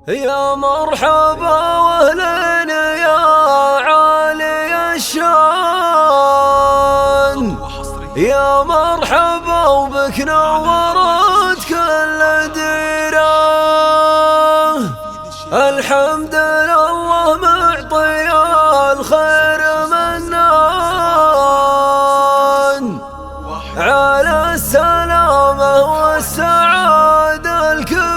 يا مرحبا واهلا يا عالي الشان، يا مرحبا وبك نورت كل ديره. الحمد لله معطي الخير منان على السلامة والسعادة الكبيرة.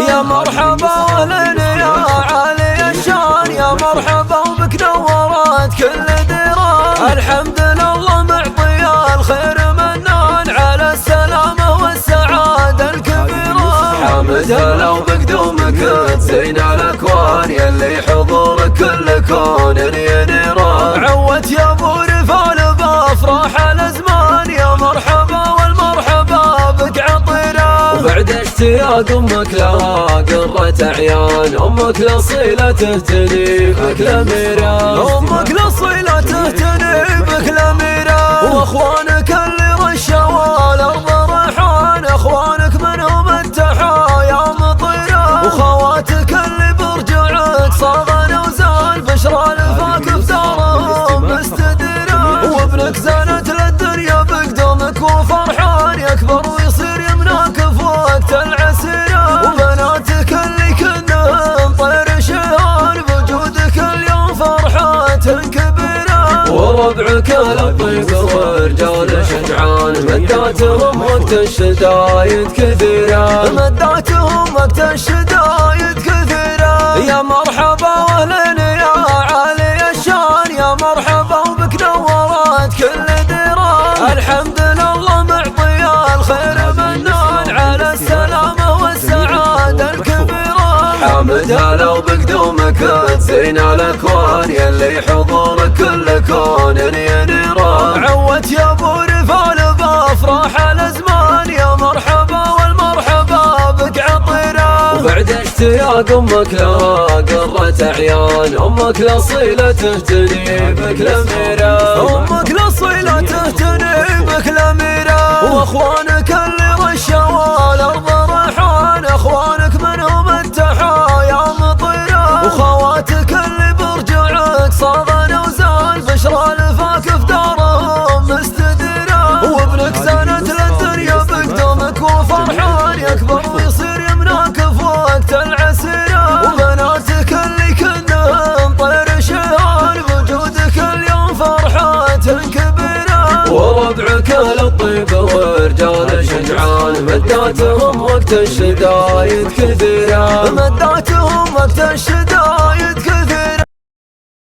يا مرحبا واهلا يا عالي الشان، يا مرحبا وبك نورت كل ديره. الحمد لله معطي الخير منان على السلامة والسعادة الكبيرة. حامد هلا وبقدومك تزين الاكوان، يلي حضورك كل كون ينيره. عوت يا ابو رفال بافراح الازمان، يا مرحبا والمرحبا بك عطيره. وبعد اشتياق امك لها قرة اعيان، امك لصيلة تهتني بك الاميره. امك لصيلة تهتني بك الاميره. واخوانك اللي رشوا الارض ريحان، اخوانك منهم التحايا مطيره. وخواتك اللي برجعك صاغن وزان، بشرى الفاك في دارهم مستديره. وابنك زانت للدنيا بقدومك وفرحان، يكبر ويصير يمناك في وقت العسيره. وبناتك اللي كنهم طير شهان، بوجودك اليوم فرحات كبيره. وربعك للطيب ورجال شجعان، مداتهم وقت الشدايد كثيره. مداتهم وقت الشدايد كثيره. يا مرحبا واهلا يا عالي الشان، يا مرحبا وبك نورت كل ديره. الحمد لله معطي الخير منان على السلامة والسعادة الكبيرة. حامد هلا وبقدومك تزين الاكوان، يلي حضورك كل كون ينيره. عوت يا ابو رفال بافراح الازمان، يا مرحبا والمرحبا بك عطيره. وبعد اشتياق امك لها قرة اعيان، امك لصيلة تهتني بك الاميره. امك لصيلة تهتني بك الاميره. واخوانك اللي رشوا الارض ريحان، اخوانك منهم التحايا مطيره. وخواتك اللي برجعك صاغن وزان، بشرى الفاك في دارهم مستديره. وابنك زانت للدنيا بقدومك وفرحان، يكبر ويصير يمناك في وقت العسيره. وبناتك اللي كنهم طير شهان، بوجودك اليوم فرحات كبيره. وربعك للطيب ورجال شجعان، مداتهم وقت الشدايد كثيره.